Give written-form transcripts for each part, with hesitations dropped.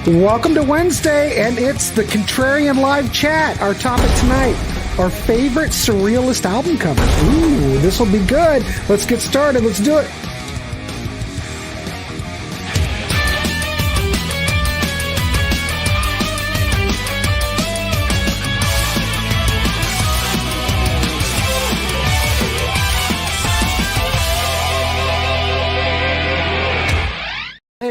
Welcome to Wednesday, and it's the Contrarian live chat. Our topic tonight, our favorite Surrealist album covers. Ooh, this will be good. Let's get started. Let's do it.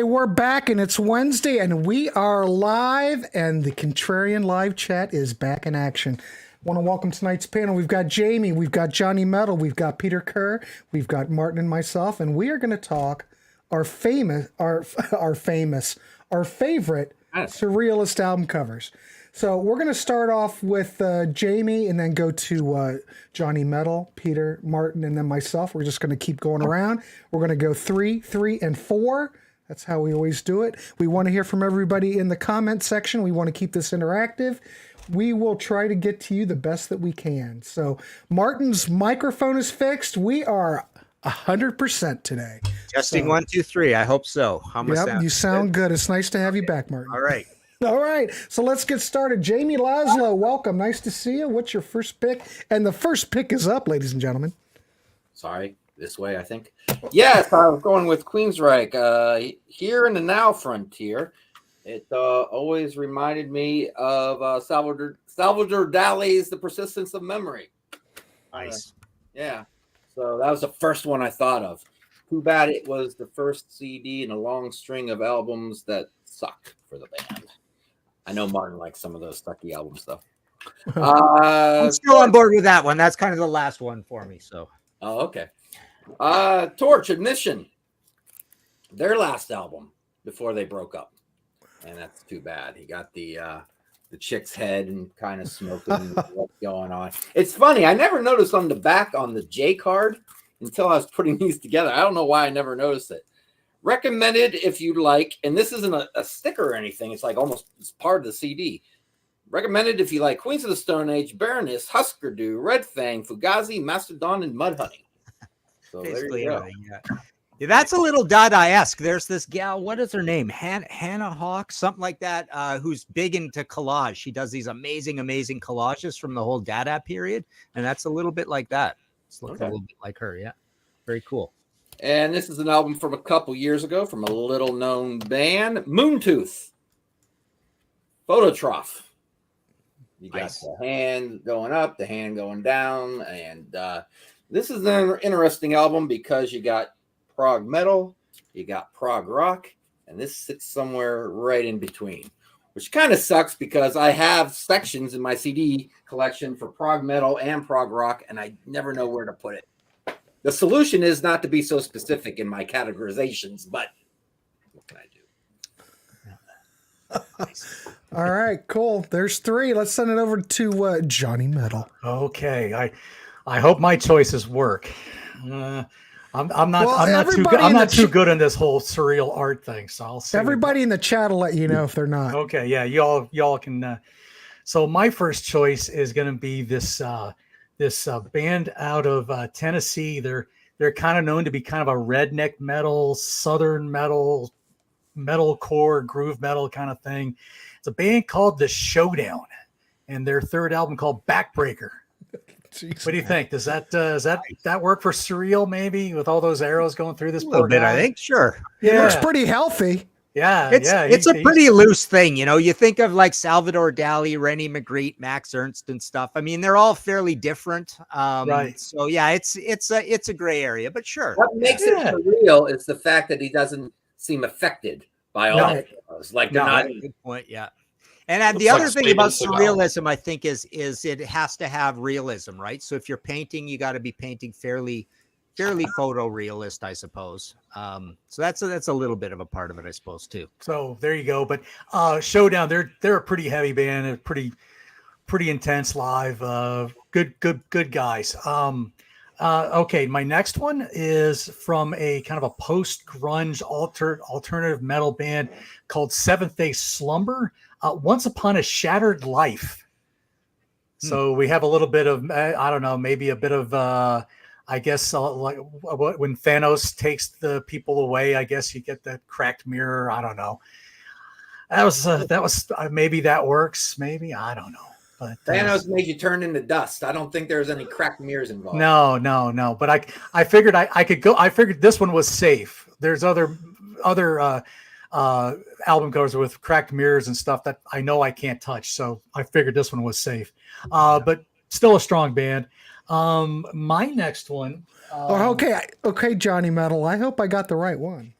We're back, and it's Wednesday, and we are live, and the Contrarian live chat is back in action. I want to welcome tonight's panel. We've got Jamie, we've got Johnny Metal, we've got Peter Kerr, we've got Martin and myself, and we are going to talk our favorite Surrealist album covers. So we're going to start off with Jamie, and then go to Johnny Metal, Peter, Martin, and then myself. We're just going to keep going around. We're going to go 3, 3, and 4. That's how we always do it. We want to hear from everybody in the comment section. We want to keep this interactive. We will try to get to you the best that we can. So Martin's microphone is fixed. We are 100% today. Testing 1, 2, 3. I hope so. How am I sound? You sound good. It's nice to have you back, Martin. All right. All right. So let's get started. Jamie Laszlo, welcome. Nice to see you. What's your first pick? And the first pick is up, ladies and gentlemen. Sorry. This way, I think. Yes, I was going with Queensryche. Here in the Now Frontier, it always reminded me of Salvador Dali's The Persistence of Memory. Nice. Yeah. So that was the first one I thought of. Too bad it was the first CD in a long string of albums that sucked for the band. I know Martin likes some of those sucky albums, though. I'm still on board with that one. That's kind of the last one for me. So. Oh, okay. Torch Admission, their last album before they broke up, and that's too bad. He got the chick's head and kind of smoking. What's going on? It's funny. I never noticed on the back on the J card until I was putting these together. I don't know why I never noticed it. Recommended if you like, and this isn't a sticker or anything. It's like almost it's part of the CD. Recommended if you like Queens of the Stone Age, Baroness, Husker Du, Red Fang, Fugazi, Mastodon, and Mudhoney. So basically everything, yeah, that's a little Dada-esque. There's this gal, what is her name? Hannah Hawk, something like that, who's big into collage. She does these amazing collages from the whole Dada period, and that's a little bit like that. It's looking a little bit like her, yeah. Very cool. And this is an album from a couple years ago from a little-known band, Moontooth. Phototroph. You got the hand going up, the hand going down, and this is an interesting album because you got prog metal, you got prog rock, and this sits somewhere right in between, which kind of sucks because I have sections in my CD collection for prog metal and prog rock, and I never know where to put it. The solution is not to be so specific in my categorizations, but what can I do? All right, cool. There's 3. Let's send it over to Johnny Metal. Okay, I hope my choices work. I'm not too good in this whole surreal art thing, so I'll see. Everybody in the chat will let you know if they're not. Okay, yeah, y'all can. So my first choice is going to be this band out of Tennessee. They're kind of known to be kind of a redneck metal, southern metalcore, groove metal kind of thing. It's a band called The Showdown, and their third album called Backbreaker. Jeez, what do you think? Does that work for surreal? Maybe with all those arrows going through this a little bit, guy? I think. Sure. Yeah, it looks pretty healthy. Yeah, it's a pretty loose thing, you know. You think of like Salvador Dali, René Magritte, Max Ernst, and stuff. I mean, they're all fairly different. Right. So yeah, it's a gray area, but sure. What makes it surreal is the fact that he doesn't seem affected by all of those. Like they're not. Good point. Yeah. And the other thing about surrealism, I think, is it has to have realism, right? So if you're painting, you got to be painting fairly photorealist, I suppose. So that's a little bit of a part of it, I suppose, too. So there you go. But Showdown, they're a pretty heavy band, a pretty intense live. Good guys. Okay, my next one is from a kind of a post-grunge alternative metal band called Seventh Day Slumber. Once Upon a Shattered Life. So we have a little bit of, I don't know, maybe a bit of, I guess, like when Thanos takes the people away, I guess you get that cracked mirror. I don't know. that was maybe that works. Maybe, I don't know. But Thanos made you turn into dust. I don't think there's any cracked mirrors involved. No. But I figured I could go. I figured this one was safe. There's other album covers with cracked mirrors and stuff that I know I can't touch. So I figured this one was safe. But still a strong band. My next one. Okay, Johnny Metal. I hope I got the right one.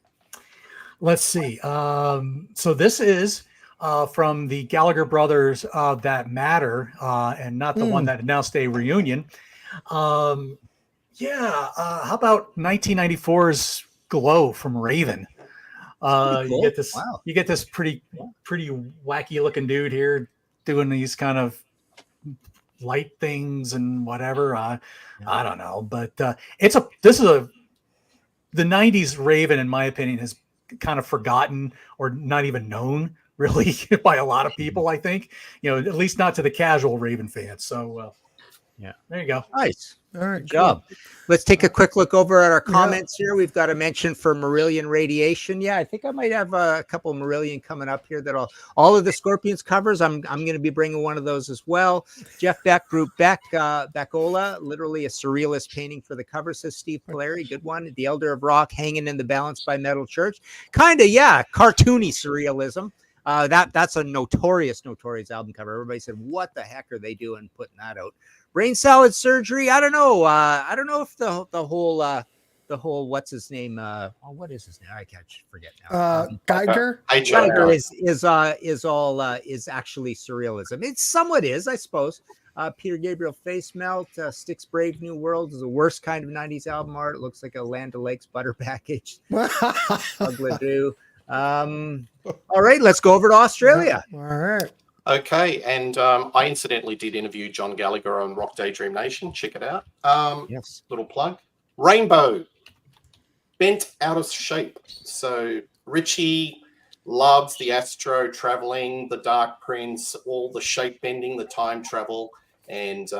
Let's see. So this is from the Gallagher Brothers That Matter, and not the one that announced a reunion. How about 1994's Glow from Raven? Cool. You get this pretty wacky looking dude here doing these kind of light things and whatever. I don't know, but the 90s Raven, in my opinion, has kind of forgotten or not even known really by a lot of people. I think, at least not to the casual Raven fans. So there you go. Nice. All right, good job. Let's take a quick look over at our comments here. We've got a mention for Marillion Radiation. Yeah, I think I might have a couple of Marillion coming up here. That all of the Scorpions covers. I'm going to be bringing one of those as well. Jeff Beck, Group Beck, Beckola, literally a surrealist painting for the cover, says Steve Poleri. Good one. The Elder of Rock, Hanging in the Balance by Metal Church. Kind of, cartoony surrealism. That's a notorious album cover. Everybody said, "What the heck are they doing putting that out?" Brain salad surgery. I don't know. I don't know if the whole what's his name? What is his name? I can't forget now. Geiger. Geiger is actually surrealism. It somewhat is, I suppose. Peter Gabriel Face Melt. Styx Brave New World is the worst kind of 90s album art. It looks like a Land O'Lakes butter package. Ugly. All right, let's go over to Australia. All right. Okay, and I incidentally did interview John Gallagher on Rock Daydream Nation. Check it out. Yes. Little plug. Rainbow, bent out of shape. So Richie loves the astro traveling, the Dark Prince, all the shape bending, the time travel. And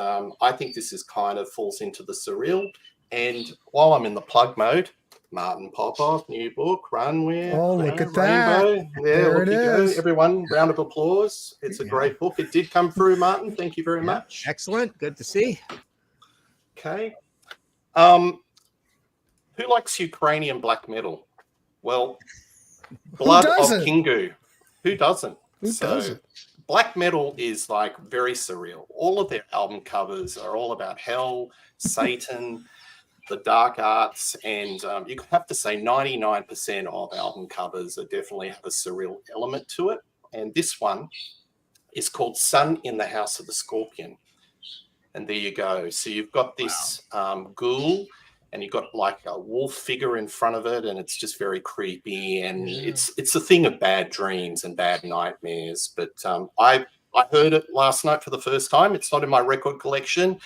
I think this is kind of falls into the surreal. And while I'm in the plug mode, Martin Popoff, new book, Runway. Oh, look at that. Rainbow. Yeah, There look it you go. is. Everyone, round of applause. It's a great book. It did come through, Martin. Thank you very much. Excellent. Good to see. Okay. Who likes Ukrainian black metal? Well, Blood of doesn't? Kingu. Who doesn't? Who doesn't? Black metal is like very surreal. All of their album covers are all about hell, Satan, the dark arts, and you have to say 99% of album covers definitely have a surreal element to it. And this one is called Sun in the House of the Scorpion. And there you go. So you've got this ghoul, and you've got like a wolf figure in front of it, and it's just very creepy. And it's a thing of bad dreams and bad nightmares. But I heard it last night for the first time. It's not in my record collection.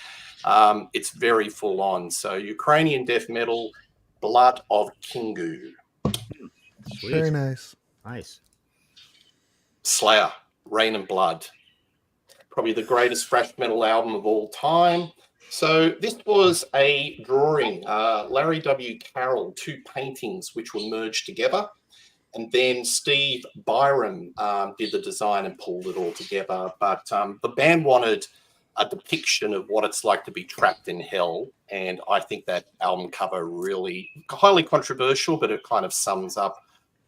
It's very full on. So Ukrainian death metal, Blood of Kingu. Sweet. Very nice. Nice. Slayer, Rain and Blood. Probably the greatest thrash metal album of all time. So this was a drawing, Larry W. Carroll, 2 paintings which were merged together. And then Steve Byram did the design and pulled it all together. But the band wanted a depiction of what it's like to be trapped in hell. And I think that album cover really highly controversial, but it kind of sums up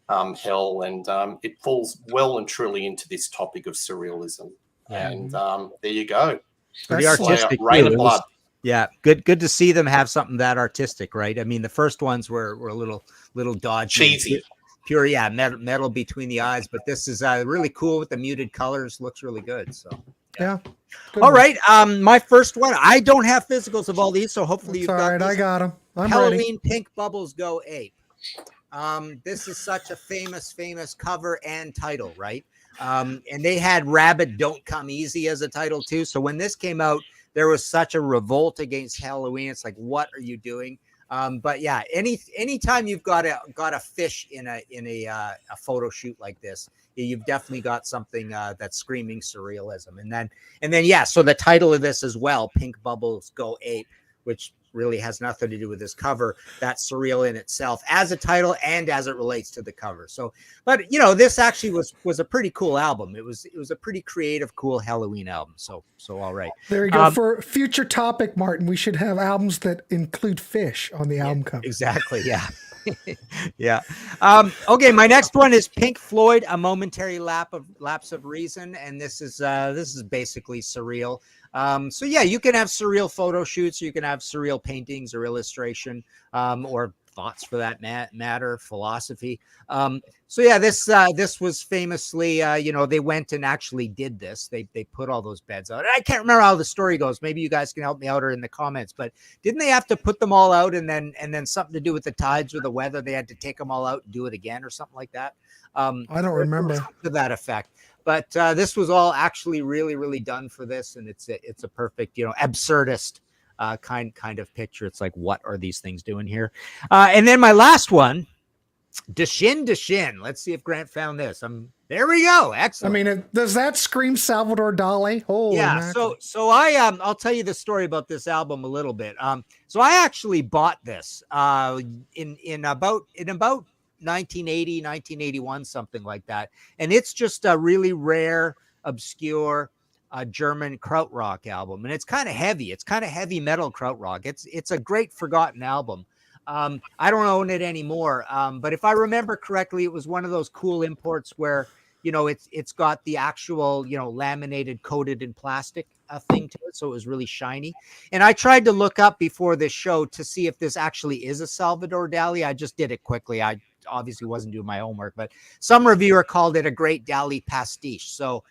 hell. And it falls well and truly into this topic of surrealism. Yeah. And there you go. Pretty artistic. Rain and Blood. Yeah, good to see them have something that artistic, right? I mean, the first ones were a little dodgy, cheesy, pure, metal between the eyes. But this is really cool with the muted colors. Looks really good. So Yeah. All right. My first one. I don't have physicals of all these, so hopefully you've all got right. these. I got them. I'm Halloween ready. Pink Bubbles Go Ape. This is such a famous cover and title, right? And they had Rabbit Don't Come Easy as a title too. So when this came out, there was such a revolt against Halloween. It's like, what are you doing? But yeah, anytime you've got a fish in a photo shoot like this, you've definitely got something that's screaming surrealism. And then yeah, so the title of this as well, Pink Bubbles Go Ape, which really has nothing to do with this cover. That's surreal in itself as a title and as it relates to the cover. So, but you know, this actually was a pretty cool album. It was a pretty creative, cool Halloween album. So all right. There you go. For future topic, Martin, we should have albums that include fish on the album cover. Exactly. Yeah. Yeah. Okay. My next one is Pink Floyd, A Momentary Lapse of Reason. And this is basically surreal. So yeah, you can have surreal photo shoots, you can have surreal paintings or illustration, or thoughts for that matter, philosophy. So yeah, this was famously, they went and actually did this. They put all those beds out. I can't remember how the story goes. Maybe you guys can help me out or in the comments, but didn't they have to put them all out and then something to do with the tides or the weather? They had to take them all out and do it again or something like that. I don't remember to that effect. But this was all actually really, really done for this, and it's a perfect, absurdist kind of picture. It's like, what are these things doing here? And then my last one, Deshin. Let's see if Grant found this. There we go. Excellent. I mean, does that scream Salvador Dali? Holy mackerel. So I'll tell you the story about this album a little bit. So I actually bought this in about 1980, 1981, something like that. And it's just a really rare, obscure German krautrock album. And it's kind of heavy. It's kind of heavy metal krautrock. It's a great forgotten album. I don't own it anymore. But if I remember correctly, it was one of those cool imports where, it's got the actual, laminated, coated in plastic thing to it. So it was really shiny. And I tried to look up before this show to see if this actually is a Salvador Dali. I just did it quickly. I obviously wasn't doing my homework, but some reviewer called it a great Dali pastiche. So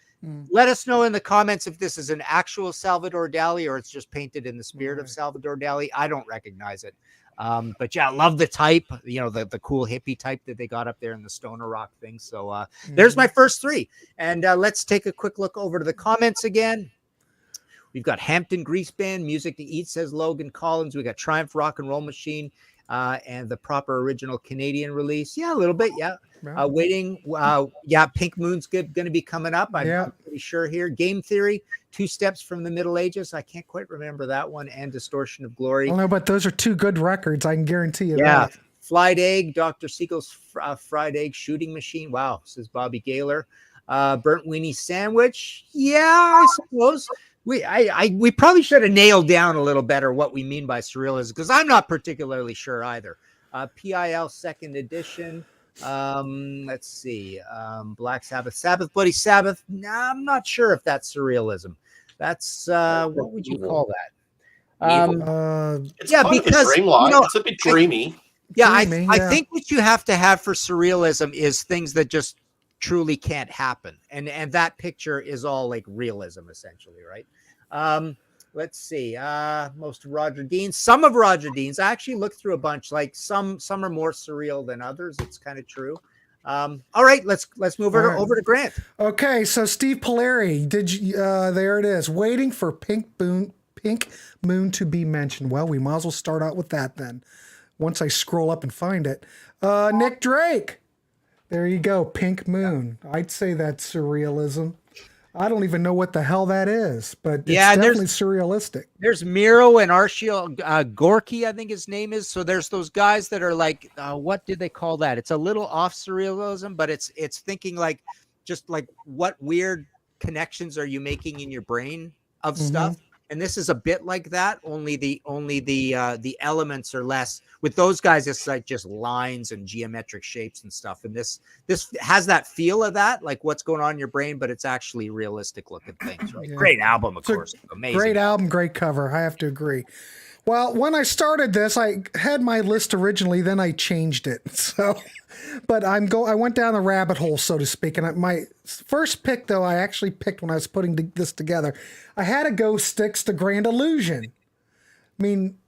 let us know in the comments if this is an actual Salvador Dali or it's just painted in the spirit of Salvador Dali. I don't recognize it. But yeah, I love the type, the cool hippie type that they got up there in the stoner rock thing. So there's my first three. And let's take a quick look over to the comments again. We've got Hampton Grease Band, Music to Eat, says Logan Collins. We got Triumph Rock and Roll Machine. And the proper original Canadian release. Yeah, a little bit. Yeah. Waiting. Pink Moon's going to be coming up. I'm pretty sure here. Game Theory, Two Steps from the Middle Ages. I can't quite remember that one. And Distortion of Glory. I don't know, but those are two good records. I can guarantee you that. Fried Egg, Dr. Siegel's Fried Egg Shooting Machine. Wow, says Bobby Gaylor. Burnt Weenie Sandwich. Yeah, I suppose. We probably should have nailed down a little better what we mean by surrealism, because I'm not particularly sure either. PIL second edition. Let's see. Black Sabbath, Bloody Sabbath. Nah, I'm not sure if that's surrealism. That's what would you call that? It's kind of a dreamlike. It's a bit dreamy. Yeah, I think what you have to have for surrealism is things that just truly can't happen, and that picture is all like realism essentially, right? Let's see. Most of Roger Dean's, some of Roger Dean's. I actually looked through a bunch. Like some are more surreal than others. It's kind of true. All right, let's move over to Grant. Okay, so Steve Poleri, there it is, waiting for Pink Moon to be mentioned. Well, we might as well start out with that then. Once I scroll up and find it, Nick Drake. There you go, Pink Moon. I'd say that's surrealism. I don't even know what the hell that is, but it's definitely surrealistic. There's Miro and Arshil Gorky, I think his name is. So there's those guys that are like, what did they call that? It's a little off surrealism, but it's thinking like, just like what weird connections are you making in your brain of stuff? And this is a bit like that. Only the elements are less. With those guys, it's like just lines and geometric shapes and stuff. And this has that feel of that, like what's going on in your brain, but it's actually realistic looking things. Right? Yeah. Great album, of course. Amazing. Great album, great cover. I have to agree. Well, when I started this, I had my list originally, then I changed it. So, but I went down the rabbit hole, so to speak. And my first pick, though, I actually picked when I was putting this together. I had to go Styx, The Grand Illusion. I mean,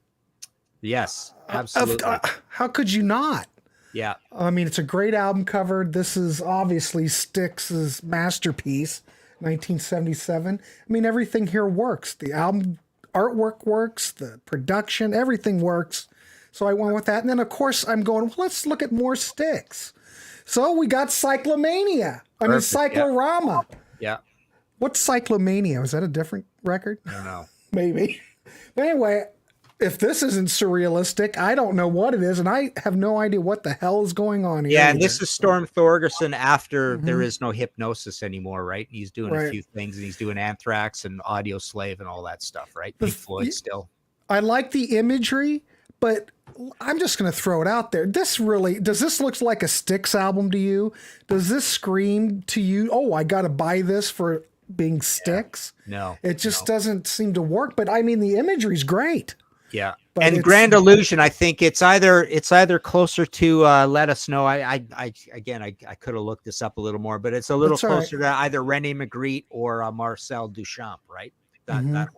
yes, absolutely. How could you not? Yeah. I mean, it's a great album cover. This is obviously Styx's masterpiece, 1977. I mean, everything here works. The album artwork works, the production, everything works. So I went with that. And then, of course, I'm going, well, let's look at more Styx. So we got Cyclomania. Cyclorama. Yeah. What's Cyclomania? Was that a different record? I don't know. Maybe. But anyway, if this isn't surrealistic, I don't know what it is, and I have no idea what the hell is going on here. Yeah, and either. this is Storm Thorgerson after Mhm. there is no hypnosis anymore, right? He's doing a Right. few things, and he's doing Anthrax and Audio Slave and all that stuff, right? The- Pink Floyd still. I like the imagery, but I'm just going to throw it out there. Does this look like a Styx album to you? Does this scream to you, oh, I got to buy this for being Styx? No, It just doesn't seem to work, but I mean, the imagery's great. yeah. But And it's- Grand Illusion, I think it's either closer to Let Us Know. I could have looked this up a little more, but it's a little That's all right. closer to either René Magritte or Marcel Duchamp, right? That Mhm. that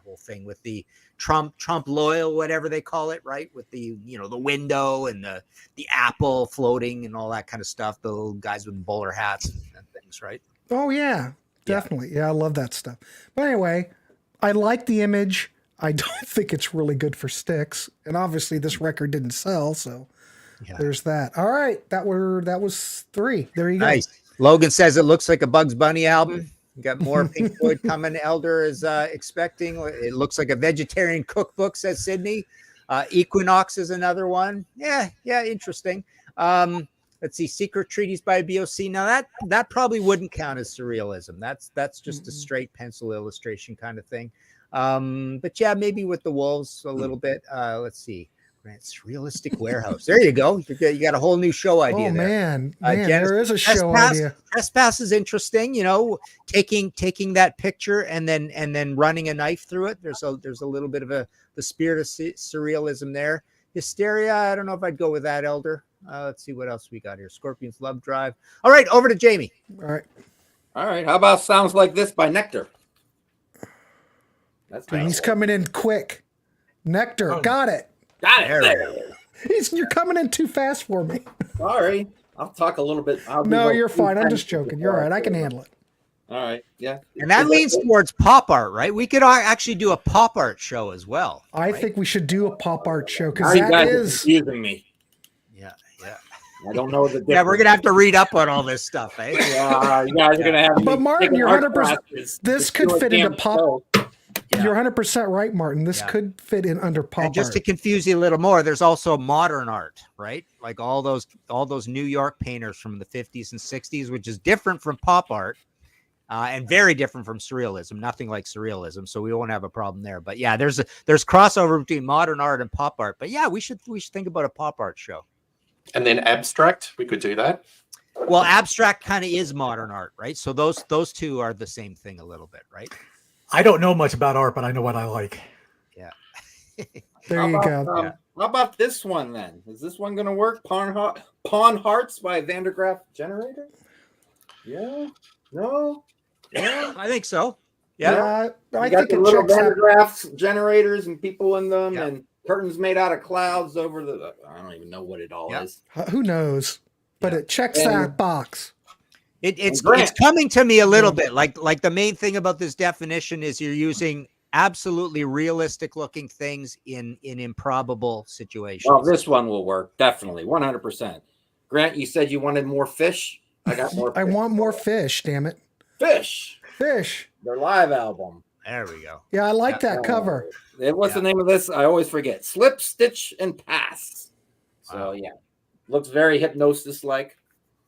whole thing with the Trump loyal, whatever they call it, right? With the the window and the apple floating and all that kind of stuff. The little guys with bowler hats and things, right? Oh, yeah, definitely. Yeah, I love that stuff. But anyway, I like the image. I don't think it's really good for Styx. And obviously this record didn't sell, so Yeah. there's that. All right, that was 3. There you go. Nice. Logan says it looks like a Bugs Bunny album. You got more Pink Floyd coming. Elder is expecting. It looks like a vegetarian cookbook, says Sydney. Equinox is another one. Yeah, interesting. Let's see, Secret Treaties by BOC. Now that probably wouldn't count as surrealism. That's just a straight pencil illustration kind of thing. But yeah, maybe with the wolves a little bit. Let's see. Grant's Realistic Warehouse. There you go. You got a whole new show idea. Oh, there. man, Genesis there is a show Trespass. idea. Trespass is interesting, taking that picture and then running a knife through it. There's a little bit of the spirit of surrealism there. Hysteria, I don't know if I'd go with that, Elder. Let's see what else we got here. Scorpions Love Drive. All right, over to Jamie. All right. How about Sounds Like This by Nectar? That's And he's nice. coming in quick. Nectar, got it. Got it. There There. You're coming in too fast for me. Sorry. I'll talk a little bit. No, you're fine. I'm just joking. You're all right. I can handle it. All right. Yeah. And that leans towards pop art, right? We could actually do a pop art show as well. I think we should do a pop art show Now because you that guys are is. confusing me. Yeah. I don't know the difference. Yeah, we're gonna have to read up on all this stuff, eh? Yeah, you guys are gonna have. But me Martin, taking you're art 100%. classes This to could do a fit into damn pop. show. Yeah. You're 100% right, Martin. This Yeah. could fit in under pop And just art. to confuse you a little more, there's also modern art, right? Like all those New York painters from the 50s and 60s, which is different from pop art and very different from surrealism. Nothing like surrealism, so we won't have a problem there. But yeah, there's crossover between modern art and pop art. But yeah, we should think about a pop art show. And then abstract, we could do that. Well, abstract kind of is modern art, right? So those two are the same thing a little bit, right? I don't know much about art, but I know what I like. There you go. How about this one then? Is this one gonna work? Pawn Hearts by Vandergraaf Generator? Yeah. No. Yeah. I think so. Yeah. I You got think the it little checks out. Vandergraaf generators and people in them, Yeah. and curtains made out of clouds over the. I don't even know what it all Yeah. is. Who knows? But Yeah. it checks And- that box. It's Grant. coming to me a little bit like the main thing about this definition is you're using absolutely realistic looking things in improbable situations. Well, this one will work definitely, 100%. Grant, you said you wanted more fish. I got more. I fish. want more fish, damn it. Fish. Fish. Their live album. There we go. Yeah, I like that cover. What's the name of this? I always forget. Slip, Stitch, and Pass. So Wow. yeah, looks very hypnosis like.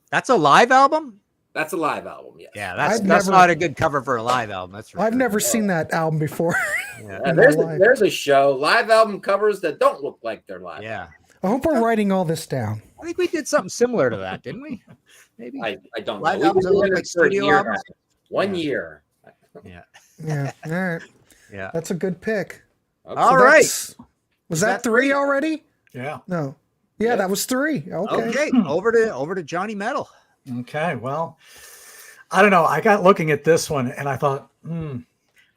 That's a live album? That's a live album. Yes. Yeah, that's I've that's never- not a good cover for a live album. That's for I've sure. never seen that album before. Yeah. And in my life. there's a show, live album covers that don't look like they're live. Yeah. I hope we're writing all this down. I think we did something similar to that, didn't we? Maybe. I don't know. Live We've albums been that look doing like this for a studio year albums? now. 1 Yeah. year. Yeah. Yeah. All right. Yeah. That's a good pick. Okay. All right. That's- Was that that 3 3? already? Yeah. No. Yeah, Yeah. that was 3. Okay. Okay. Over to Johnny Metal. Okay. Well, I don't know. I got looking at this one and I thought, I don't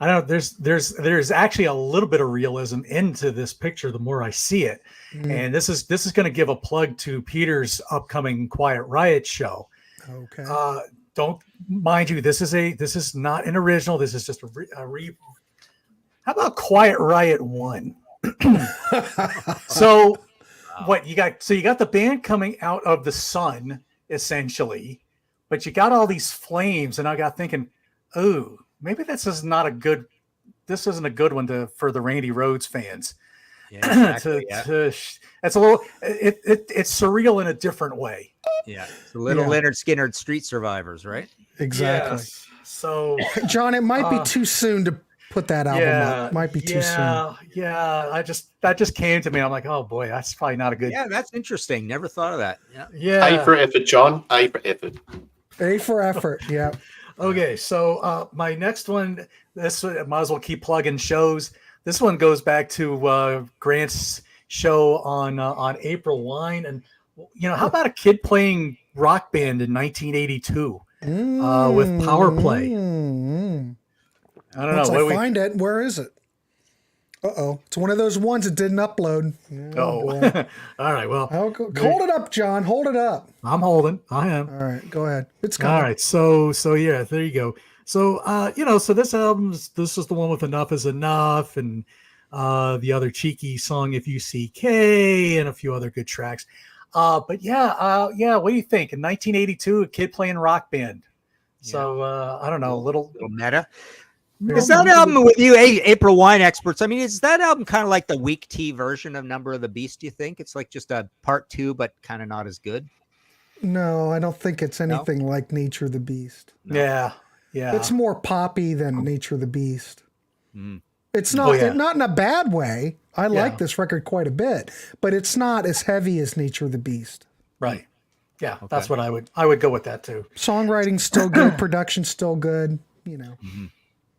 know. There's actually a little bit of realism into this picture the more I see it. Mm, And this is going to give a plug to Peter's upcoming Quiet Riot show. okay. Don't mind you. This is not an original. This is just a re. How about Quiet Riot 1? So what you got? So you got the band coming out of the sun, essentially, but you got all these flames, and I got thinking, oh, maybe this isn't a good one for the Randy Rhoads fans. Yeah, exactly. That's a little. It's surreal in a different way. Yeah, it's a little Yeah. Leonard Skinner Street Survivors, right? Exactly. Yes. So John, it might be too soon to put that album up. Might be too soon. Yeah. That just came to me. I'm like, oh boy, that's probably not a good. Yeah, that's interesting. Never thought of that. Yeah. Yeah. A for effort, John. A for effort. A for effort. Yeah. Okay, so my next one, this might as well keep plugging shows. This one goes back to Grant's show on April Wine, and how about a kid playing Rock Band in 1982 with Power Play? I don't Once know. I find it, where is it? It's one of those ones that didn't upload. Boy. All right. Well, hold it up, John. Hold it up. I'm holding. I am. All right, go ahead. It's coming. All right. So yeah, there you go. So so this this is the one with Enough Is Enough, and the other cheeky song If You See K, and a few other good tracks. But yeah. What do you think? In 1982, a kid playing Rock Band. So I don't know, a little meta. Is that album with you, April Wine experts? I mean, is that album kind of like the weak tea version of Number of the Beast? Do you think it's like just a part 2, but kind of not as good? No, I don't think it's anything like Nature of the Beast. No. Yeah. It's more poppy than Nature of the Beast. Mm. It's not not in a bad way. I like this record quite a bit, but it's not as heavy as Nature of the Beast. Right. Yeah, that's what I would go with that too. Songwriting's still good, production's still good, Mm-hmm.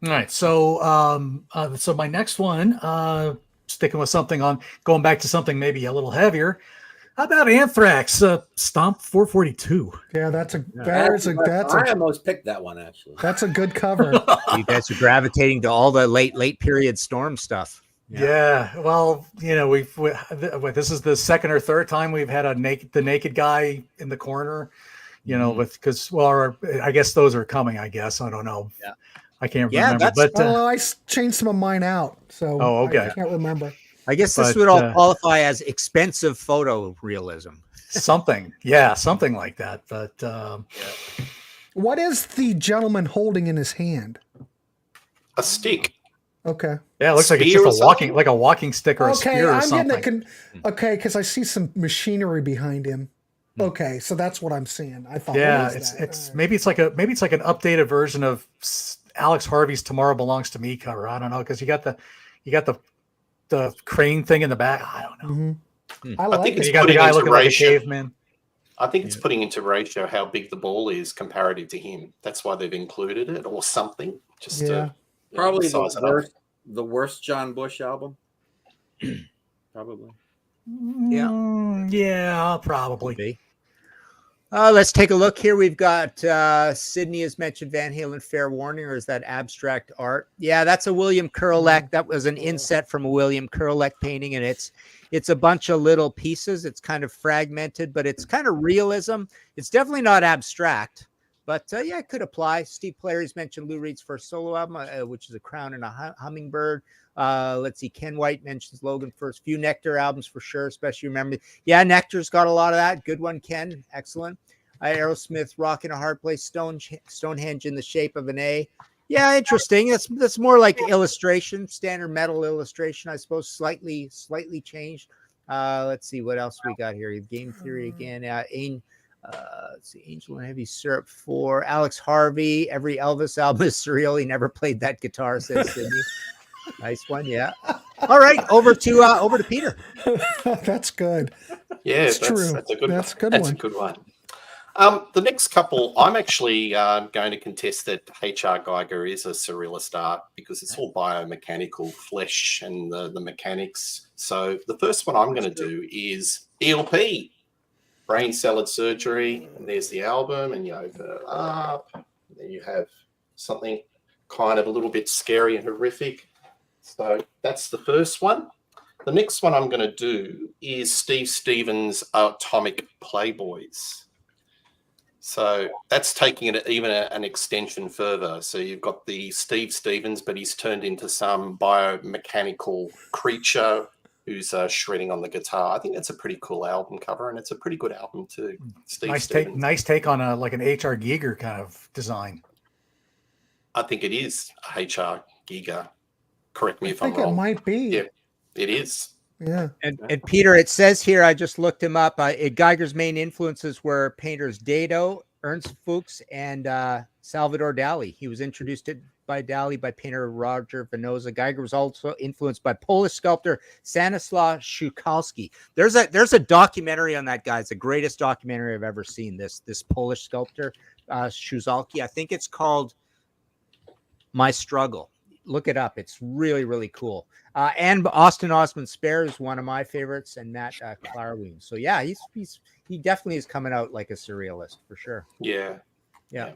All right, so so my next one, sticking with going back to something maybe a little heavier. How about Anthrax, Stomp 442? Yeah, I almost picked that one actually. That's a good cover. You guys are gravitating to all the late period Storm stuff. Yeah. Well, this is the second or third time we've had the naked guy in the corner. I guess those are coming. I guess I don't know. Yeah. I can't remember. But I changed some of mine out, so okay. I can't remember. I guess this would all qualify as expensive photorealism. Something like that. But what is the gentleman holding in his hand? A stick. Okay. Yeah, it looks like it's just a walking stick or a spear or something. Because I see some machinery behind him. Okay, so that's what I'm seeing. I thought. Yeah, it's maybe it's like an updated version of Alex Harvey's "Tomorrow Belongs to Me" cover. I don't know, because you got the crane thing in the back. I don't know. Mm-hmm. I think it's you got the guy looking like a caveman. I think it's putting into ratio how big the ball is comparative to him. That's why they've included it or something. Just to probably size it up. the worst John Bush album. Probably. Yeah, probably. Let's take a look here. We've got Sydney has mentioned Van Halen Fair Warning, or is that abstract art? Yeah, that's a William Kurelek. That was an inset from a William Kurelek painting, and it's a bunch of little pieces. It's kind of fragmented, but it's kind of realism. It's definitely not abstract, but it could apply. Steve Poleri's mentioned Lou Reed's first solo album, which is A Crown and a Hummingbird. Let's see. Ken White mentions Logan first. Few Nectar albums for sure, especially remember. Yeah, Nectar's got a lot of that. Good one, Ken. Excellent. Aerosmith, Rock in a Hard Place, Stonehenge in the Shape of an A. Yeah, interesting. That's more like illustration, standard metal illustration, I suppose. Slightly changed. Let's see what else we got here. Game Theory again. Let's see. Angel and Heavy Syrup 4. Alex Harvey. Every Elvis album is surreal. He never played that guitar, says Sydney. Nice one, yeah. All right, over to Peter. That's good. Yeah, that's true. That's a good one. That's a good one. The next couple, I'm actually going to contest that H.R. Geiger is a surrealist art because it's all biomechanical, flesh and the mechanics. So the first one I'm going to do is ELP, Brain Salad Surgery. And there's the album, and you open it up. And then you have something kind of a little bit scary and horrific. So that's the first one. The next one I'm going to do is Steve Stevens' Atomic Playboys. So that's taking it even an extension further. So you've got the Steve Stevens, but he's turned into some biomechanical creature who's shredding on the guitar. I think that's a pretty cool album cover, and it's a pretty good album too. Nice take on like an H.R. Giger kind of design. I think it is a H.R. Giger. Correct me if I'm wrong. I think it might be. Yeah, it is. Yeah. And Peter, it says here, I just looked him up. Geiger's main influences were painters Dado, Ernst Fuchs, and Salvador Dali. He was introduced by Dali by painter Roger Venosa. Geiger was also influenced by Polish sculptor Stanislaw Szukalski. There's a documentary on that guy. It's the greatest documentary I've ever seen. This Polish sculptor, Szukalski. I think it's called My Struggle. Look it up. It's really, really cool. And Austin Osman Spare is one of my favorites, and Matt Klarwein. So yeah, he definitely is coming out like a surrealist for sure. Yeah. Yeah.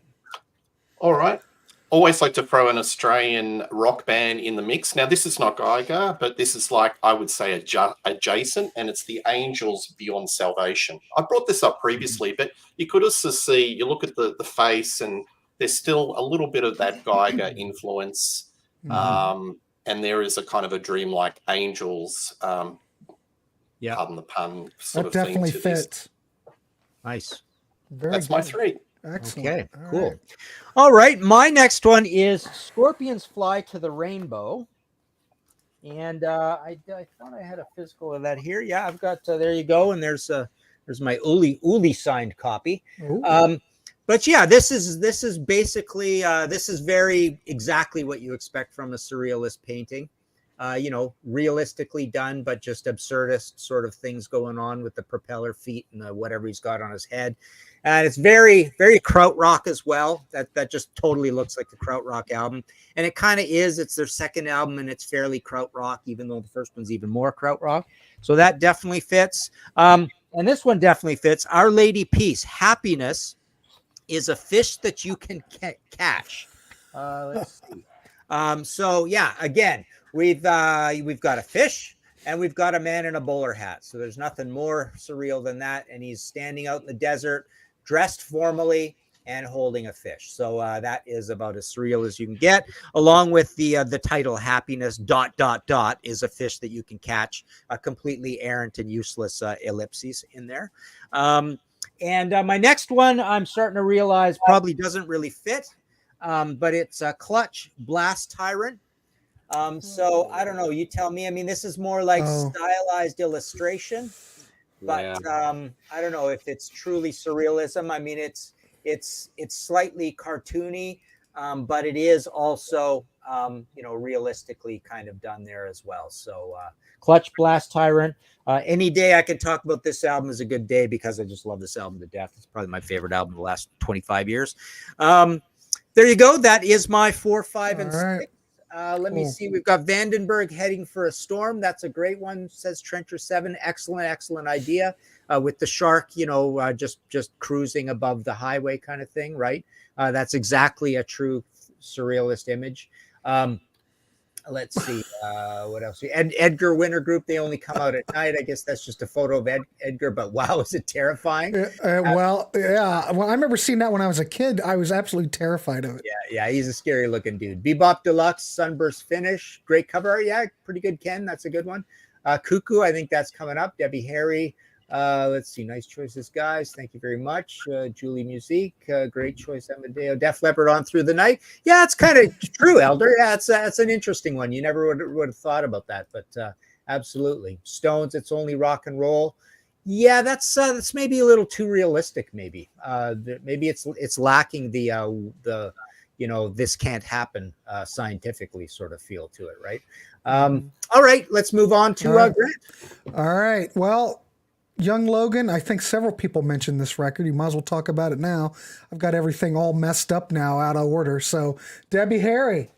All right. Always like to throw an Australian rock band in the mix. Now, this is not Geiger, but this is like, I would say, adjacent, and it's the Angels Beyond Salvation. I brought this up previously, but you could also see, you look at the face, and there's still a little bit of that Geiger influence. And there is a kind of a dreamlike Angels, pardon the pun, sort of definitely thing to this. fits. Nice. That's my three. Excellent. Okay, All cool. right. All right, my next one is Scorpions Fly to the Rainbow. And I thought I had a physical of that here. Yeah, I've got, there you go. And there's my Uli signed copy. Ooh. But yeah, this is basically this is very exactly what you expect from a surrealist painting. Realistically done, but just absurdist sort of things going on with the propeller feet and whatever he's got on his head. And it's very, very Krautrock as well. That just totally looks like the Krautrock album. And it kind of is. It's their second album, and it's fairly Krautrock, even though the first one's even more Krautrock. So that definitely fits. And this one definitely fits. Our Lady Peace, Happiness, is a fish that you can catch. Let's see. So yeah, again, we've got a fish and we've got a man in a bowler hat. So there's nothing more surreal than that. And he's standing out in the desert, dressed formally and holding a fish. So that is about as surreal as you can get. Along with the title Happiness ... is a fish that you can catch. A completely errant and useless ellipses in there. And my next one, I'm starting to realize probably doesn't really fit, but it's a Clutch Blast Tyrant. So I don't know. You tell me. I mean, this is more like stylized illustration, but I don't know if it's truly surrealism. I mean, it's slightly cartoony, but it is also realistically kind of done there as well. So Clutch Blast Tyrant. Any day I can talk about this album is a good day because I just love this album to death. It's probably my favorite album of the last 25 years. There you go. That is my 4, 5, and 6. Let me see. We've got Vandenberg Heading for a Storm. That's a great one, says Trencher 7. Excellent idea. With the shark, just cruising above the highway kind of thing, right? That's exactly a true surrealist image. Let's see. What else? Edgar Winter Group. They only come out at night. I guess that's just a photo of Edgar, but wow, is it terrifying? Well, I remember seeing that when I was a kid. I was absolutely terrified of it. Yeah, he's a scary looking dude. Bebop Deluxe, Sunburst Finish. Great cover. Yeah, pretty good, Ken. That's a good one. Cuckoo, I think that's coming up. Debbie Harry. Let's see. Nice choices, guys. Thank you very much. Julie Musique. Great choice, Amadeo. Def Leppard, On Through the Night. Yeah, it's kind of true, Elder. Yeah, it's an interesting one. You never would have thought about that, but absolutely. Stones, It's Only Rock and Roll. Yeah, that's maybe a little too realistic. Maybe maybe it's lacking the this can't happen scientifically sort of feel to it, right? All right, let's move on to Grant. All right. Well, Young Logan, I think several people mentioned this record. You might as well talk about it now. I've got everything all messed up now, out of order. So Debbie Harry,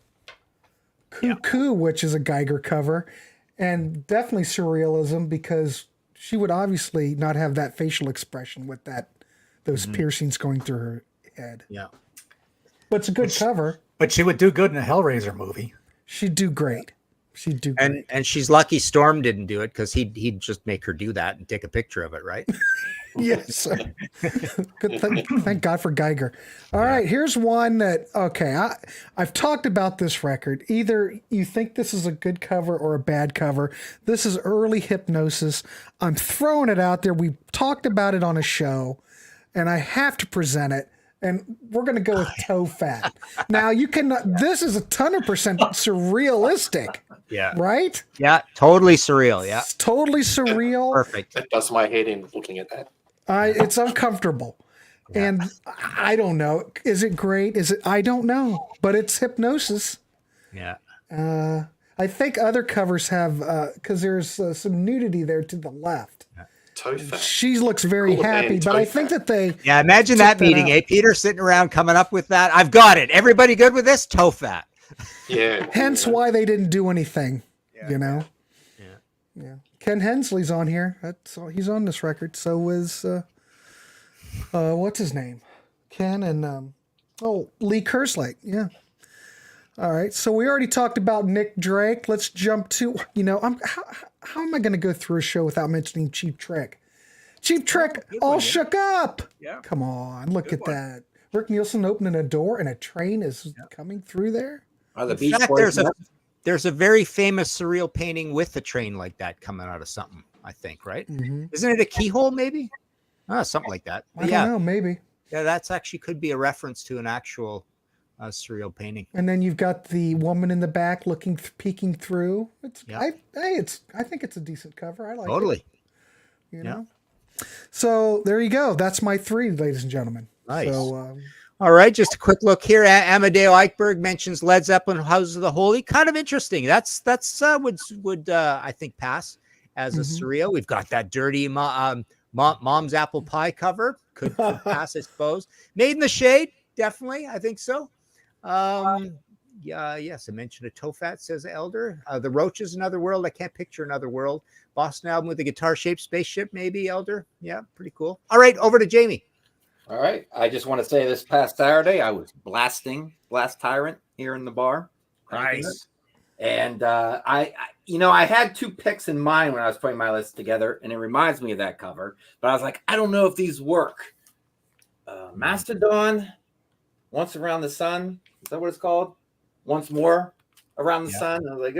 Cuckoo, which is a Geiger cover, and definitely surrealism because she would obviously not have that facial expression with those piercings going through her head. Yeah. But it's a good cover. But she would do good in a Hellraiser movie. She'd do great. She'd do great. And she's lucky Storm didn't do it because he'd just make her do that and take a picture of it, right? Yes. Good thank God for Geiger. All right, here's one that, I've talked about this record. Either you think this is a good cover or a bad cover. This is early Hypnosis. I'm throwing it out there. We talked about it on a show, and I have to present it. And we're going to go with Toe Fat. Now, this is 100% surrealistic. Yeah. right? Yeah. Totally surreal. Yeah. It's totally surreal. Perfect. That does my head in looking at that. It's uncomfortable. Yeah. And I don't know. Is it great? Is it? I don't know. But it's hypnosis. Yeah. I think other covers have, because there's some nudity there to the left. Tofat. She looks very Cool happy, band, but I Tofat. think that they. Yeah. Imagine Check that that meeting, out. Peter, sitting around coming up with that. I've got it. Everybody good with this? Tofat. Yeah. Hence why they didn't do anything. You know. Yeah. Yeah. Ken Hensley's on here. That's all, he's on this record. So is what's his name? Ken and Lee Kerslake. Yeah. All right. So we already talked about Nick Drake. Let's jump to how am I going to go through a show without mentioning Cheap Trick? Cheap Trick all shook up. Yeah. Come on, look at that. Rick Nilsson opening a door and a train is coming through there. Are the In Beach fact, Boys there's a very famous surreal painting with a train like that coming out of something, I think, right? Mm-hmm. Isn't it a keyhole, maybe? Something like that. I don't know, maybe. Yeah, that's actually could be a reference to an actual surreal painting. And then you've got the woman in the back looking, peeking through. I think it's a decent cover. I like Totally. it. You know. So there you go. That's my 3, ladies and gentlemen. Nice. So, All right, just a quick look here. Amadeo Eichberg mentions Led Zeppelin, Houses of the Holy. Kind of interesting. That's would I think pass as a surreal. We've got that dirty Mom's Apple Pie cover. Could pass, I suppose. Made in the Shade, definitely. I think so. Yes, I mentioned a Tofat, says Elder. The Roaches, Another World. I can't picture another world. Boston album with a guitar-shaped spaceship, maybe, Elder. Yeah, pretty cool. All right, over to Jamie. All right. I just want to say this past Saturday, I was Blast Tyrant here in the bar. Nice. And I had 2 picks in mind when I was putting my list together, and it reminds me of that cover. But I was like, I don't know if these work. Mastodon, Once Around the Sun. Is that what it's called? Once More Around the Sun. I was like,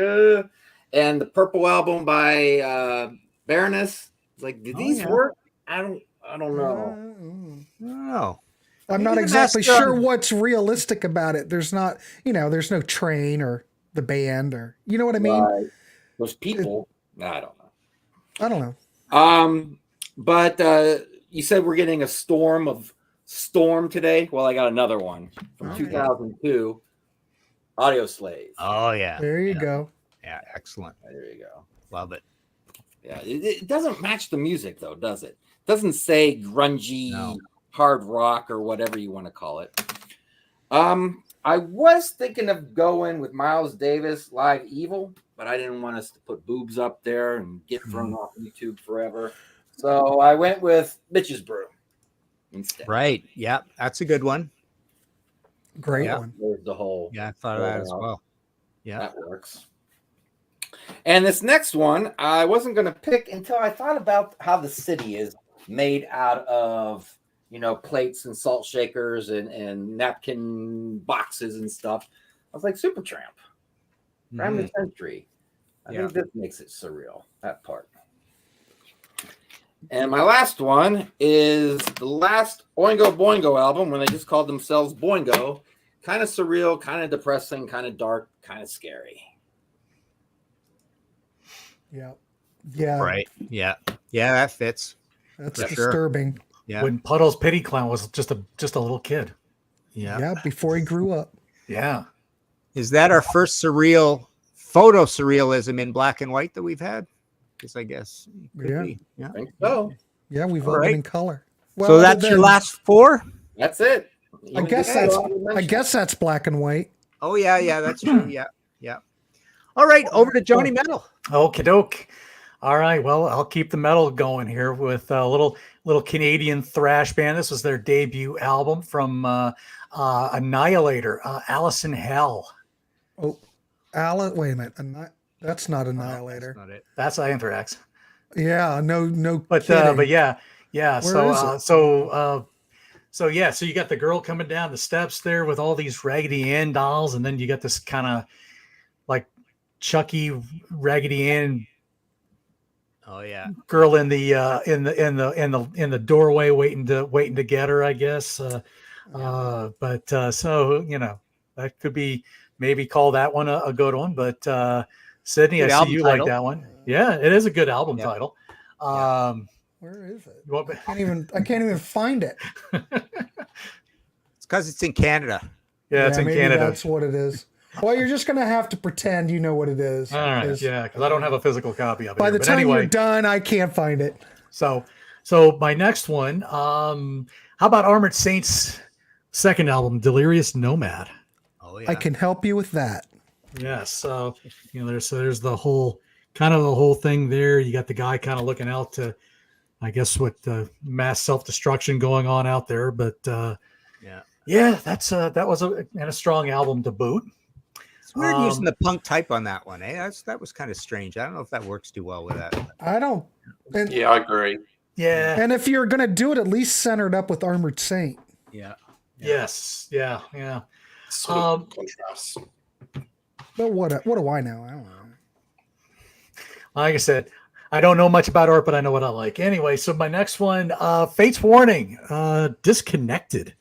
and the Purple Album by Baroness. Like, did these work? I don't know. No. I'm not exactly sure what's realistic about it. There's not, there's no train or the band or, you know what I mean? Right. Those people, I don't know. But you said we're getting a storm today. Well, I got another one from 2002, Audio Slave. Oh, yeah. There you go. Yeah, excellent. There you go. Love it. Yeah, it doesn't match the music, though, does it? It doesn't say grungy, hard rock, or whatever you want to call it. I was thinking of going with Miles Davis, Live Evil, but I didn't want us to put boobs up there and get thrown off YouTube forever. So I went with Bitches Brew instead. Right. Yeah, that's a good one. Great one. There's the whole. Yeah, I thought of that as well. Yeah. That works. And this next one, I wasn't going to pick until I thought about how the city is made out of, plates and salt shakers and napkin boxes and stuff. I was like, Supertramp, Crime of the Century. I think this makes it surreal, that part. And my last one is the last Oingo Boingo album when they just called themselves Boingo. Kind of surreal, kind of depressing, kind of dark, kind of scary. Yeah. Yeah. Right. Yeah. Yeah, that fits. That's For sure. disturbing. Yeah. When Puddle's Pity Clown was just a little kid. Yeah. Yeah. Before he grew up. Yeah. Is that our first photo surrealism in black and white that we've had? Because I guess it could be. Yeah. I think so. Yeah. We've All all been right. in color. Well, So that's your last 4? That's it. I guess that's black and white. Oh, yeah. Yeah, that's true. Yeah. Yeah. All right. Over to Johnny Metal. Okie doke. All right. Well, I'll keep the metal going here with a little Canadian thrash band. This was their debut album from Annihilator, Alice in Hell. Oh, wait a minute. That's not Annihilator. That's not it. That's Anthrax. Yeah. No. But kidding. yeah. Where is it? So you got the girl coming down the steps there with all these Raggedy Ann dolls, and then you got this kind of like Chucky Raggedy Ann. Oh, yeah. Girl in the doorway waiting to get her, I guess. So that could be maybe call that one a good one. But Sydney, Good I see album you title. like that one. Yeah, it is a good album Yeah. title. Where is it? What- I can't even find it. It's because it's in Canada. Yeah, it's in maybe Canada. that's what it is. Well, you're just gonna have to pretend you know what it is. All right, 'cause yeah, because I don't have a physical copy of it. By here. the But time anyway, you're done, I can't find it. so my next one, how about Armored Saints' second album, Delirious Nomad? Oh yeah. I can help you with that. Yes. So, there's the whole thing there. You got the guy kind of looking out to, I guess, what mass self-destruction going on out there. But yeah, that was a strong album to boot. It's weird using the punk type on that one. That was kind of strange. I don't know if that works too well with that. I don't. And, Yeah, I agree. Yeah. and if you're gonna do it, at least center it up with Armored Saint. Yeah. Yes. Yeah. Yeah. Sort of contrast. But what do I know? I don't know. Like I said, I don't know much about art, but I know what I like. Anyway, so my next one, Fate's Warning, Disconnected.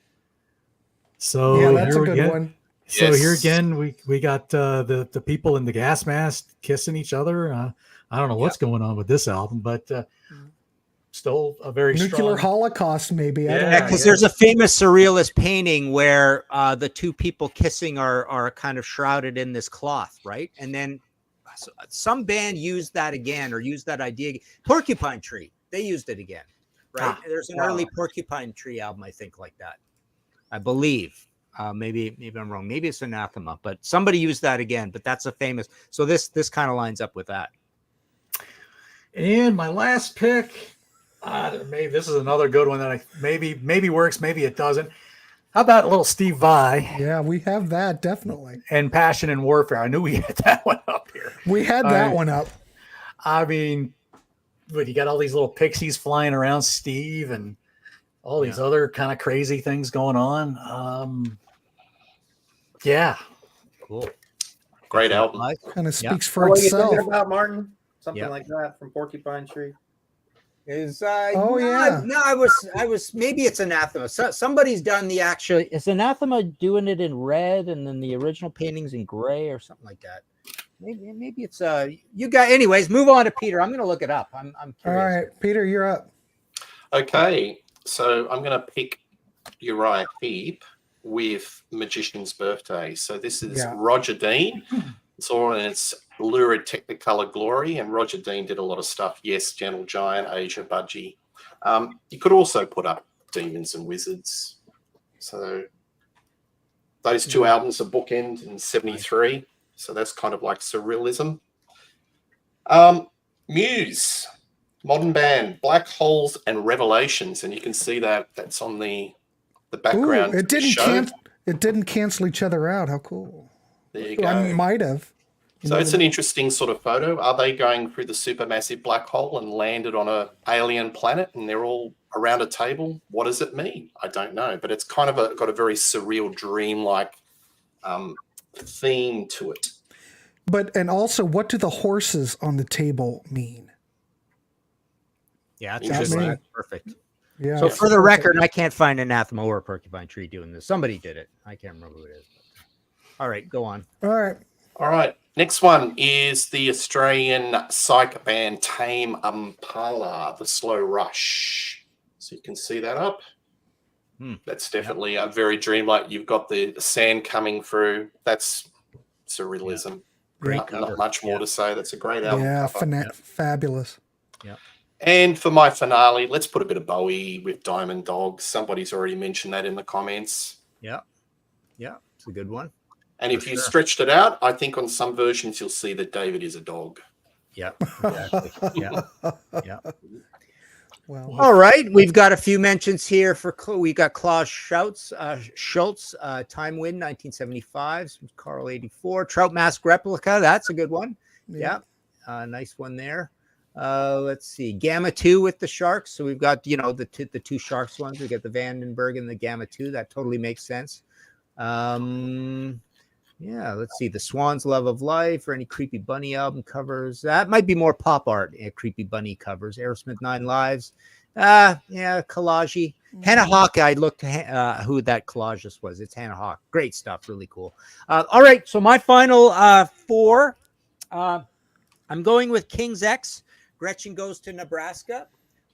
So Yeah, that's a here good again, one. So Yes. here again, we got the people in the gas mask kissing each other. I don't know what's going on with this album, but still a very Nuclear strong. Holocaust, maybe. I don't Yeah, know. Yeah, because there's a famous surrealist painting where the two people kissing are kind of shrouded in this cloth, right? And then some band used that again, or used that idea. Porcupine Tree, they used it again, right? There's an early Porcupine Tree album, I think, like that. I believe. Maybe I'm wrong. Maybe it's Anathema, but somebody used that again. But that's a famous. So this kind of lines up with that. And my last pick, maybe this is another good one that I maybe works, maybe it doesn't. How about a little Steve Vai Yeah, we have that definitely. and Passion and Warfare? I knew we had that one up here. We had that one up. I mean, but you got all these little pixies flying around Steve and all these other kind of crazy things going on. Yeah. Cool. Great album. Kind of speaks for What are you itself. thinking about, Martin? Something Yeah. like that from Porcupine Tree. Is Oh, yeah. No, I was maybe it's Anathema. Somebody's done the actual. Is Anathema doing it in red and then the original paintings in gray or something like that? Maybe it's you got. Anyways, move on to Peter. I'm gonna look it up. I'm All curious. right, Peter, you're up. Okay, so I'm going to pick Uriah Heep with Magician's Birthday. So this is Yeah. Roger Dean. It's all in its lurid Technicolor glory, and Roger Dean did a lot of stuff. Yes, Gentle Giant, Asia, Budgie. You could also put up Demons and Wizards. So those two albums are bookend in 73. So that's kind of like surrealism. Muse. Modern band, Black Holes and Revelations, and you can see that's on the Ooh, background. it didn't show. it didn't cancel each other out. How cool. There you go. I might have. So it's an interesting sort of photo. Are they going through the supermassive black hole and landed on an alien planet, and they're all around a table? What does it mean? I don't know, but it's kind of got a very surreal, dream-like theme to it. And also, what do the horses on the table mean? Yeah, That that's mean- perfect. Yeah. So for the record, I can't find Anathema or Porcupine Tree doing this. Somebody did it. I can't remember who it is. All right, go on. All right. All right. Next one is the Australian psych band Tame Impala, The Slow Rush. So you can see that up. That's definitely a very dreamlike. You've got the sand coming through. That's surrealism. Great Not much more to say. That's a great album. Yeah, cover. fabulous. Yeah. And for my finale, let's put a bit of Bowie with Diamond Dogs. Somebody's already mentioned that in the comments. Yeah. Yeah, it's a good one. And if you stretched it out, I think on some versions you'll see that David is a dog. Yeah. Exactly. Yeah. Yeah. Well, All right, we've got a few mentions here for. We got Klaus Schultz, Time Wind, 1975, Carl 84, Trout Mask Replica. That's a good one. Yeah, nice one there. Let's see, Gamma 2 with the Sharks. So we've got the two Sharks ones. We got the Vandenberg and the Gamma 2. That totally makes sense. Yeah, let's see, the Swan's Love of Life or any Creepy Bunny album covers. That might be more pop art. Creepy Bunny covers. Aerosmith 9 Lives. Yeah, collage. Hannah Hawk. I looked who that collagist was. It's Hannah Hawk. Great stuff. Really cool. All right. So my final four. I'm going with King's X. Gretchen Goes to Nebraska,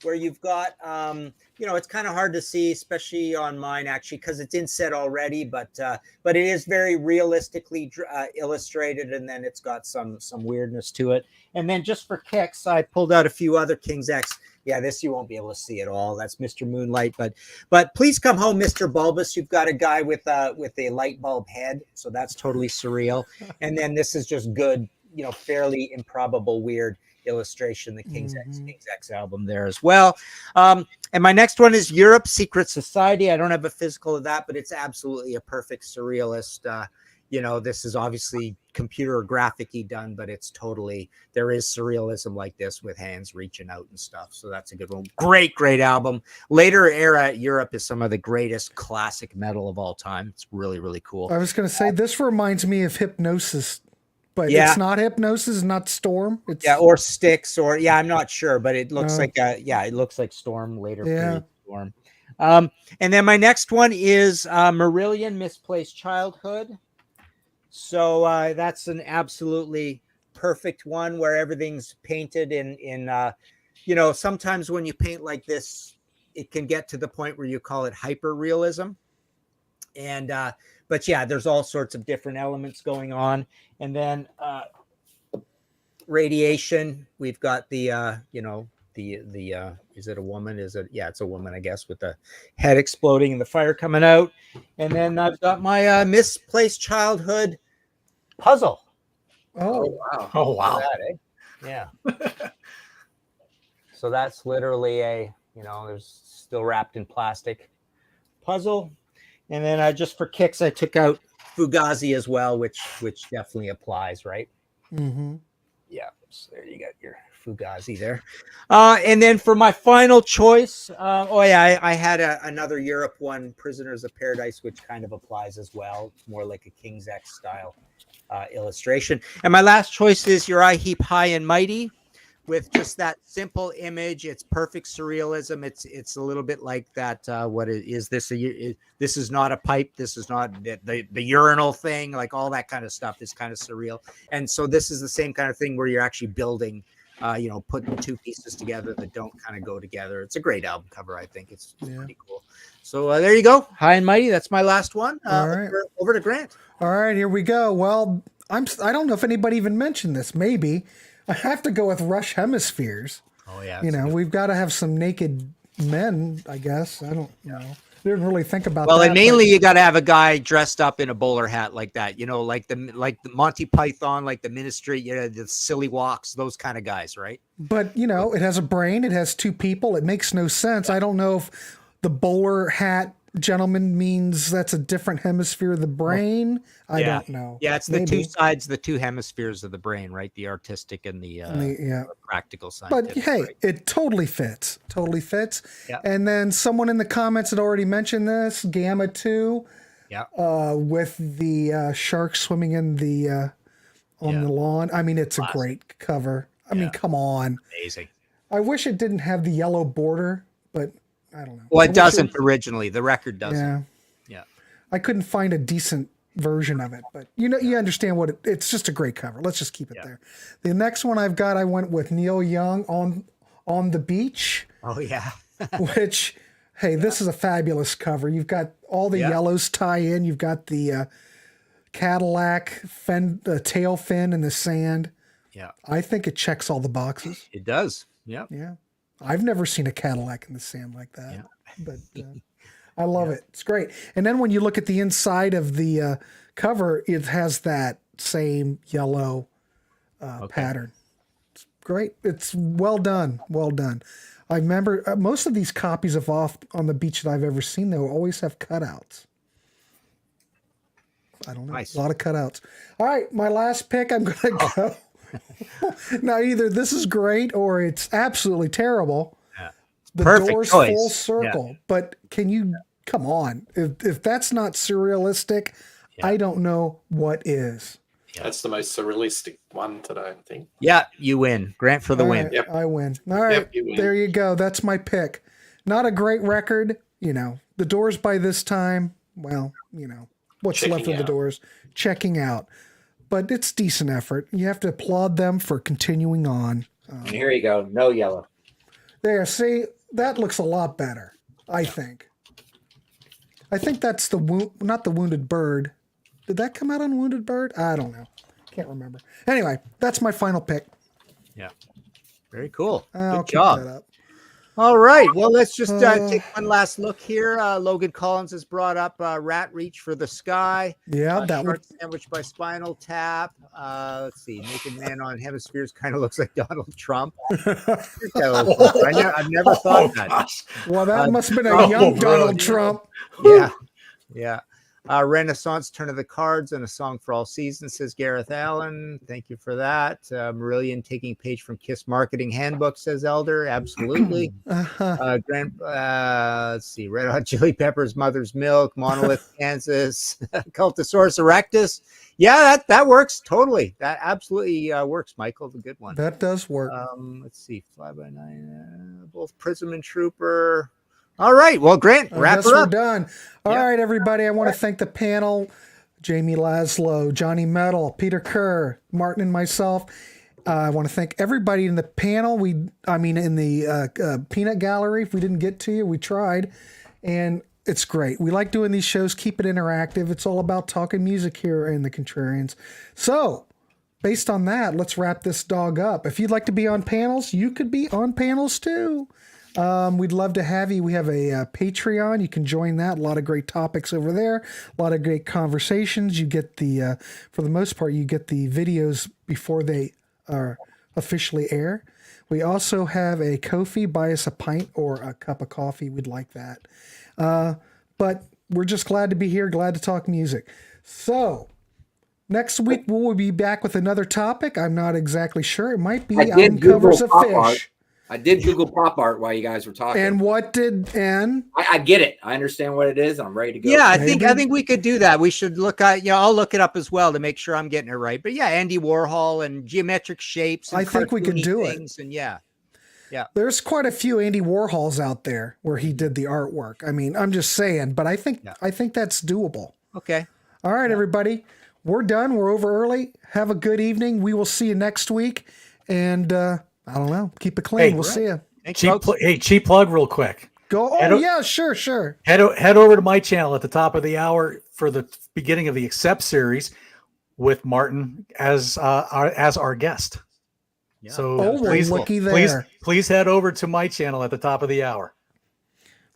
where you've got, it's kind of hard to see, especially on mine, actually, because it's inset already, but it is very realistically illustrated, and then it's got some weirdness to it. And then just for kicks, I pulled out a few other King's X. Yeah, this you won't be able to see at all. That's Mr. Moonlight, but please come home, Mr. Bulbous. You've got a guy with a light bulb head, so that's totally surreal. And then this is just good, fairly improbable, weird illustration, the King's X album there as well. And my next one is Europe Secret Society. I don't have a physical of that, but it's absolutely a perfect surrealist. This is obviously computer or graphic-y done, but it's totally, there is surrealism like this with hands reaching out and stuff. So that's a good one. Great album. Later era Europe is some of the greatest classic metal of all time. It's really, really cool. I was going to say, this reminds me of Hypnosis, but it's not Hypnosis, not Storm. It's, or Styx, or I'm not sure, but it looks it looks like Storm, later period Storm. And then my next one is Marillion, Misplaced Childhood. So that's an absolutely perfect one where everything's painted in sometimes when you paint like this, it can get to the point where you call it hyper realism. And but there's all sorts of different elements going on. And then radiation, we've got the is it a woman? It's a woman, I guess, with the head exploding and the fire coming out. And then I've got my Misplaced Childhood puzzle. Oh wow. That, eh? Yeah. So that's literally there's still wrapped in plastic puzzle. And then just for kicks, I took out Fugazi as well, which definitely applies, right? Mm-hmm. Yeah. So there you got your Fugazi there. And then for my final choice, I had another Europe one, Prisoners of Paradise, which kind of applies as well. It's more like a King's X style illustration. And my last choice is Uriah Heep High and Mighty, with just that simple image. It's perfect surrealism. It's a little bit like that. This is not a pipe. This is not the urinal thing. Like all that kind of stuff is kind of surreal. And so this is the same kind of thing where you're actually building, putting two pieces together that don't kind of go together. It's a great album cover. I think it's pretty cool. So there you go. High and Mighty. That's my last one. All right. Over to Grant. All right, here we go. Well, I don't know if anybody even mentioned this. Maybe I have to go with Rush Hemispheres. Oh yeah. We've got to have some naked men, I guess. I don't know. Didn't really think about that. Well, and mainly but... you got to have a guy dressed up in a bowler hat like that, like the Monty Python, like the Ministry, the silly walks, those kind of guys, right? But it has a brain, it has two people, it makes no sense. I don't know if the bowler hat gentleman means that's a different hemisphere of the brain. I don't know. Yeah, it's the two sides, the two hemispheres of the brain, right? The artistic and the practical side. But hey, right? It totally fits. Totally fits. Yeah. And then someone in the comments had already mentioned this, Gamma 2. Yeah. With the shark swimming in the on the lawn. I mean, it's a great cover. I mean, come on. Amazing. I wish it didn't have the yellow border, but I don't know. Well, it doesn't originally. The record doesn't. Yeah. I couldn't find a decent version of it, but you understand what it's just a great cover. Let's just keep it there. The next one I've got, I went with Neil Young on the Beach. Oh yeah. Which, hey, this is a fabulous cover. You've got all the yellows tie in. You've got the Cadillac tail fin in the sand. Yeah. I think it checks all the boxes. It does. Yeah. Yeah. I've never seen a Cadillac in the sand like that, but I love it. It's great. And then when you look at the inside of the cover, it has that same yellow pattern. It's great. It's well done. Well done. I remember most of these copies of Off on the Beach that I've ever seen, though, always have cutouts. I don't know. Nice. A lot of cutouts. All right. My last pick, I'm going to go. Now, either this is great or it's absolutely terrible. Yeah. The Perfect Doors choice. Full Circle. But can you come on? If that's not surrealistic, I don't know what is. That's the most surrealistic one today, I think. Yeah, you win. Grant for the win. Right, I win. All right, there you go. That's my pick. Not a great record. The Doors by this time, well, what's Checking left of the out. Doors, checking out. but it's decent effort. You have to applaud them for continuing on. And here you go. No yellow. There, see, that looks a lot better, I think. I think that's not the Wounded Bird. Did that come out on Wounded Bird? I don't know. Can't remember. Anyway, that's my final pick. Yeah. Very cool. I'll Good keep job. that up. All right. Well, let's just take one last look here. Logan Collins has brought up Rat Reach for the Sky. Yeah, that one. Shark Sandwich by Spinal Tap. Let's see. Naked Man on Hemispheres kind of looks like Donald Trump. I've never thought that. Gosh. Well, that must have been a young really? Donald Trump. Yeah. Yeah. Renaissance, Turn of the Cards, and A Song for All Seasons, says Gareth Allen. Thank you for that. Marillion taking page from Kiss Marketing Handbook, says Elder. Absolutely. Let's see. Red Hot Chili Peppers, Mother's Milk, Monolith, Kansas, Cultosaurus Erectus. Yeah, that works totally. That absolutely works, Michael. The good one. That does work. Let's see. Fly by Night, both Prism and Trooper. All right. Well, Grant, wrap it We're up. done. All right, everybody. I want to thank the panel, Jamie Laszlo, Johnny Metal, Peter Kerr, Martin, and myself. I want to thank everybody in the panel. In the peanut gallery. If we didn't get to you, we tried. And it's great. We like doing these shows, keep it interactive. It's all about talking music here in the Contrarians. So, based on that, let's wrap this dog up. If you'd like to be on panels, you could be on panels too. We'd love to have you. We have a Patreon. You can join that. A lot of great topics over there. A lot of great conversations. You get for the most part, you get the videos before they are officially air. We also have a Ko-fi. Buy us a pint or a cup of coffee. We'd like that. But we're just glad to be here. Glad to talk music. So next week we'll be back with another topic. I'm not exactly sure. It might be album covers of Fish. I did Google pop art while you guys were talking. And what did I get it. I understand what it is. I'm ready to go. Yeah, I think we could do that. We should look at, I'll look it up as well to make sure I'm getting it right. But yeah, Andy Warhol and geometric shapes. And I think we could do it. And yeah. There's quite a few Andy Warhols out there where he did the artwork. I mean, I'm just saying, but I think that's doable. Okay. All right, everybody. We're done. We're over early. Have a good evening. We will see you next week. And I don't know. Keep it clean. We'll see you. Cheap plug real quick. Go. Oh, yeah, sure. Head over to my channel at the top of the hour for the beginning of the Accept series with Martin as our guest. Yeah. So please head over to my channel at the top of the hour.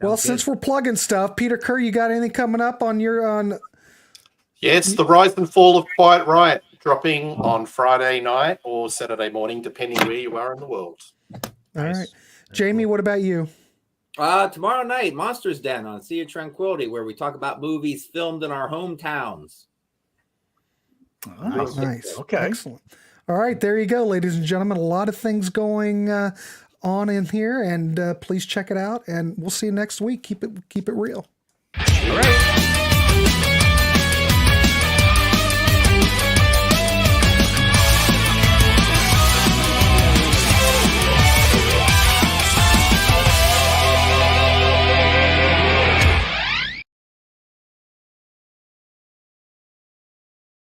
Well, since we're plugging stuff, Peter Kerr, you got anything coming up on your Yes, The Rise and Fall of Quiet Riot, dropping on Friday night or Saturday morning, depending where you are in the world. All right. Jamie, what about you? Tomorrow night, Monsters Den on Sea of Tranquility, where we talk about movies filmed in our hometowns. Nice. Okay. Excellent. All right. There you go, ladies and gentlemen. A lot of things going on in here, and please check it out. And we'll see you next week. Keep it real. All right.